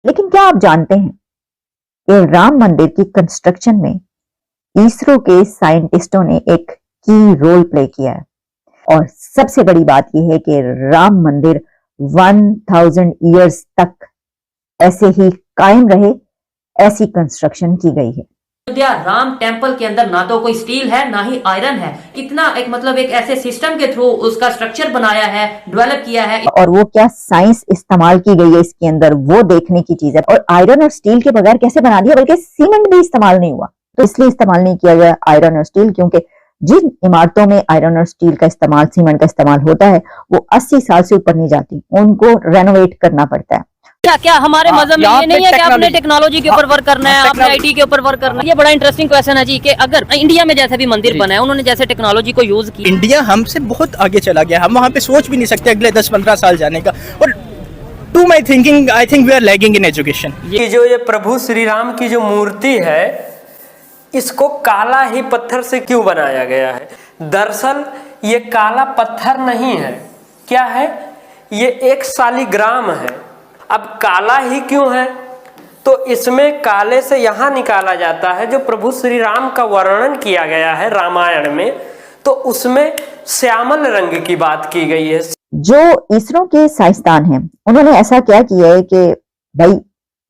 लेकिन क्या आप जानते हैं कि राम मंदिर की कंस्ट्रक्शन में इसरो के साइंटिस्टों ने एक की रोल प्ले किया है। और सबसे बड़ी बात यह है कि राम मंदिर 1000 ईयर्स तक ऐसे ही कायम रहे, ऐसी कंस्ट्रक्शन की गई है। अयोध्या राम टेम्पल के अंदर ना तो कोई स्टील है ना ही आयरन है। कितना एक ऐसे सिस्टम के थ्रू उसका स्ट्रक्चर बनाया है, डेवलप किया है। और वो क्या साइंस इस्तेमाल की गई है इसके अंदर, वो देखने की चीज है। और आयरन और स्टील के बगैर कैसे बना दिया, बल्कि सीमेंट भी इस्तेमाल नहीं हुआ। तो इसलिए इस्तेमाल नहीं किया गया आयरन और स्टील, क्योंकि जिन इमारतों में आयरन और स्टील का इस्तेमाल, सीमेंट का इस्तेमाल होता है, वो 80 साल से ऊपर नहीं जाती, उनको रेनोवेट करना पड़ता है। क्या हमारे मजहब में ये नहीं है कि आपने टेक्नोलॉजी के ऊपर वर्क करना है, आपने आईटी के ऊपर वर्क करना है? ये बड़ा इंटरेस्टिंग क्वेश्चन है जी, कि अगर इंडिया में जैसे भी मंदिर बना है, उन्होंने जैसे टेक्नोलॉजी को यूज किया, इंडिया हमसे बहुत आगे चला गया। हम वहाँ पे सोच भी नहीं सकते अगले 10-15 साल जाने का। और to my thinking, I think we are lagging in education. ये जो ये प्रभु श्री राम की जो मूर्ति है, इसको काला ही पत्थर से क्यों बनाया गया है? दरअसल ये काला पत्थर नहीं है, क्या है? ये एक शालिग्राम है। अब काला ही क्यों है? तो इसमें काले से यहाँ निकाला जाता है जो प्रभु श्री राम का वर्णन किया गया है रामायण में, तो उसमें श्यामल रंग की बात की गई है। जो इसरो के साइंसदान हैं, उन्होंने ऐसा क्या किया है कि भाई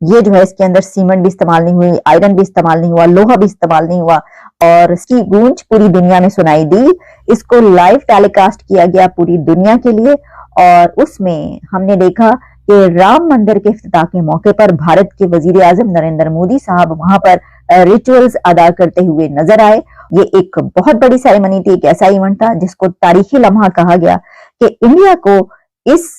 ये जो है इसके अंदर सीमेंट भी इस्तेमाल नहीं हुई, आयरन भी इस्तेमाल नहीं हुआ, लोहा भी इस्तेमाल नहीं हुआ, और इसकी गूंज पूरी दुनिया में सुनाई दी। इसको लाइव टेलीकास्ट किया गया पूरी दुनिया के लिए, और उसमें हमने देखा कि राम मंदिर के इफ्तिताह के मौके पर भारत के वजीर आजम नरेंद्र मोदी साहब वहां पर रिचुअल्स अदा करते हुए नजर आए। ये एक बहुत बड़ी सेरेमनी थी, एक ऐसा इवेंट था जिसको तारीखी लम्हा कहा गया कि इंडिया को इस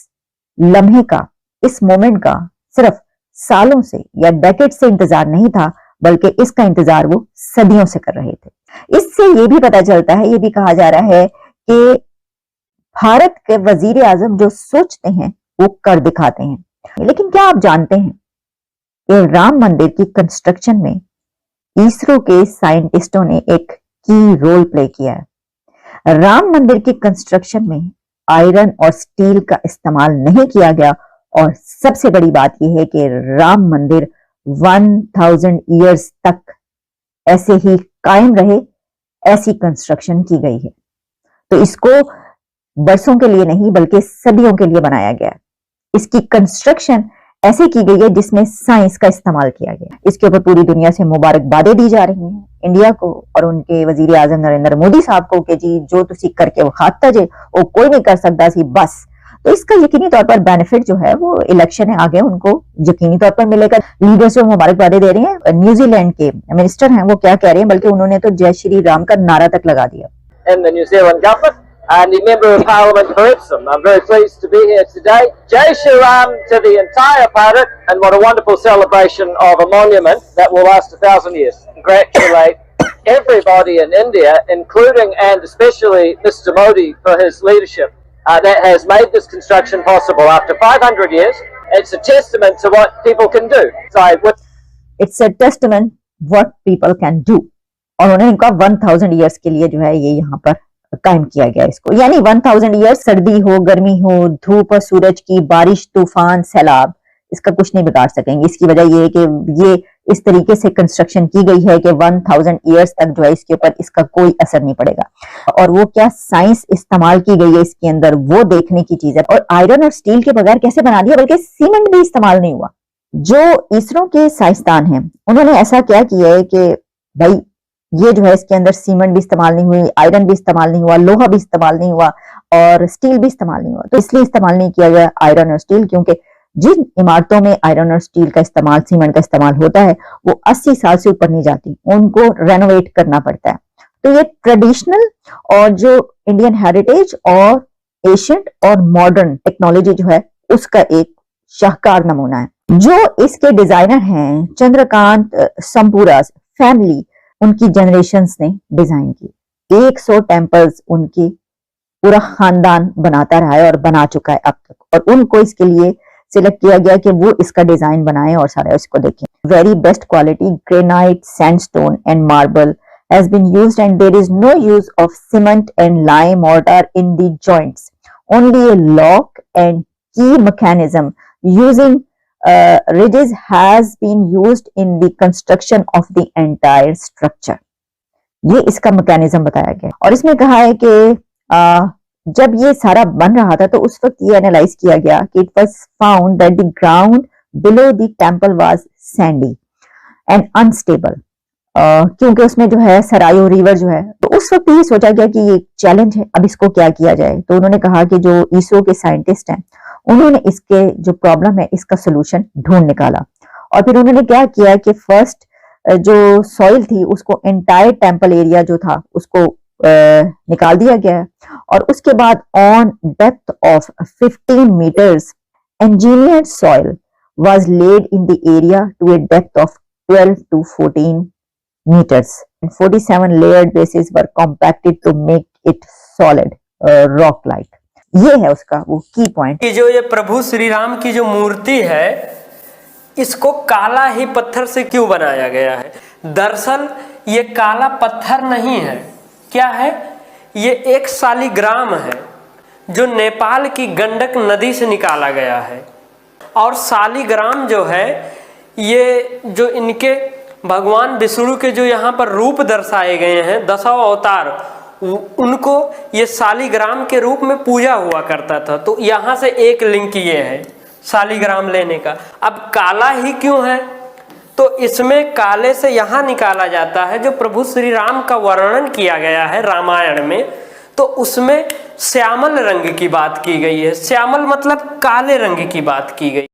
लम्हे का, इस मोमेंट का सिर्फ सालों से या डेकेड से इंतजार नहीं था, बल्कि इसका इंतजार वो सदियों से कर रहे थे। इससे ये भी पता चलता है, ये भी कहा जा रहा है कि भारत के वजीर आजम जो सोचते हैं वो कर दिखाते हैं। लेकिन क्या आप जानते हैं कि राम मंदिर की कंस्ट्रक्शन में इसरो के साइंटिस्टों ने एक की रोल प्ले किया है। राम मंदिर की कंस्ट्रक्शन में आयरन और स्टील का इस्तेमाल नहीं किया गया, और सबसे बड़ी बात यह है कि राम मंदिर 1000 ईयर्स तक ऐसे ही कायम रहे, ऐसी कंस्ट्रक्शन की गई है। तो इसको बरसों के लिए नहीं बल्कि सदियों के लिए बनाया गया है। इसकी कंस्ट्रक्शन ऐसे की गई है जिसमें साइंस का इस्तेमाल किया गया। इसके ऊपर पूरी दुनिया से मुबारकबादें दी जा रही हैं इंडिया को और उनके वजीर आजम नरेंद्र मोदी साहब को कि जी जो तुसी करके विखाता जे वो कोई नहीं कर सकता सी बस। तो इसका यकीनी तौर पर बेनिफिट जो है वो इलेक्शन है आगे उनको यकीनी तौर पर मिलेगा। लीडर्स जो मुबारकबादें दे रहे हैं, न्यूजीलैंड के मिनिस्टर हैं, वो क्या कह रहे हैं, बल्कि उन्होंने तो जय श्री राम का नारा तक लगा दिया। In the New Zealand government and the Member of Parliament for Epsom. I'm very pleased to be here today. Jai Shri Ram to the entire Bharat, and what a wonderful celebration of a monument that will last 1000 years. Congratulate everybody in India, including and especially Mr. Modi for his leadership that has made this construction possible after 500 years. It's a testament to what people can do. It's a testament what people can do. और उन्होंने इनका 1000 years के लिए जो है ये यहाँ पर कायम किया गया इसको, यानी 1000 ईयर्स, सर्दी हो, गर्मी हो, धूप और सूरज की, बारिश, तूफान, सैलाब, इसका कुछ नहीं बिगाड़ सकेंगे। इसकी वजह ये है कि ये इस तरीके से कंस्ट्रक्शन की गई है कि 1000 ईयर्स तक जो है इसके ऊपर इसका कोई असर नहीं पड़ेगा। और वो क्या साइंस इस्तेमाल की गई है इसके अंदर, वो देखने की चीज है। और आयरन और स्टील के बगैर कैसे बना दिया, बल्कि सीमेंट भी इस्तेमाल नहीं हुआ। जो इसरो के साइंसदान हैं, उन्होंने ऐसा क्या किया है कि भाई ये जो है इसके अंदर सीमेंट भी इस्तेमाल नहीं हुई, आयरन भी इस्तेमाल नहीं हुआ, लोहा भी इस्तेमाल नहीं हुआ, और स्टील भी इस्तेमाल नहीं हुआ। तो इसलिए इस्तेमाल नहीं किया गया आयरन और स्टील, क्योंकि जिन इमारतों में आयरन और स्टील का इस्तेमाल, सीमेंट का इस्तेमाल होता है, वो 80 साल से ऊपर नहीं जाती, उनको रेनोवेट करना पड़ता है। तो ये ट्रेडिशनल और जो इंडियन हेरिटेज और एशियंट और मॉडर्न टेक्नोलॉजी जो है उसका एक शाहकार नमूना है। जो इसके डिजाइनर हैं चंद्रकांत संपूरा फैमिली, उनकी जनरेशंस ने डिजाइन की। 100 टेम्पल्स उनकी पूरा खानदान बनाता रहा है और बना चुका है अब तक, और उनको इसके लिए सिलेक्ट किया गया कि वो इसका डिजाइन बनाएं और सारा इसको देखें। Very best quality granite, sandstone and marble has been used and there is no use of cement and lime mortar in the joints. Only a lock and key mechanism using ridges has been used in the construction of the entire structure. ये इसका mechanism बताया गया और इसमें कहा है कि जब ये सारा बन रहा था तो उस वक्त ये एनालाइज किया गया कि it was found that the ground below the temple was Sandy and unstable, क्योंकि उसमें जो है सरायो रिवर जो है, तो उस वक्त ये सोचा गया कि ये चैलेंज है, अब इसको क्या किया जाए। तो उन्होंने कहा कि जो इसरो के साइंटिस्ट हैं उन्होंने इसके जो प्रॉब्लम है इसका सोल्यूशन ढूंढ निकाला और फिर उन्होंने क्या किया कि फर्स्ट जो सॉइल थी उसको एंटायर टेम्पल एरिया जो था उसको निकाल दिया गया और उसके बाद on depth of 15 meters engineered soil was laid in the area to a depth of 12 to 14 meters and 47 layered bases were compacted to make it solid rock like. ये है उसका वो की पॉइंट कि जो ये प्रभु श्री राम की जो मूर्ति है इसको काला ही पत्थर से क्यों बनाया गया है। दरअसल ये काला पत्थर नहीं है, क्या है, ये एक शालिग्राम है जो नेपाल की गंडक नदी से निकाला गया है। और शालिग्राम जो है ये जो इनके भगवान विष्णु के जो यहाँ पर रूप दर्शाए गए हैं 10 अवतार, उनको ये शालिग्राम के रूप में पूजा हुआ करता था। तो यहाँ से एक लिंक ये है शालिग्राम लेने का। अब काला ही क्यों है, तो इसमें काले से यहाँ निकाला जाता है जो प्रभु श्री राम का वर्णन किया गया है रामायण में, तो उसमें श्यामल रंग की बात की गई है। श्यामल मतलब काले रंग की बात की गई।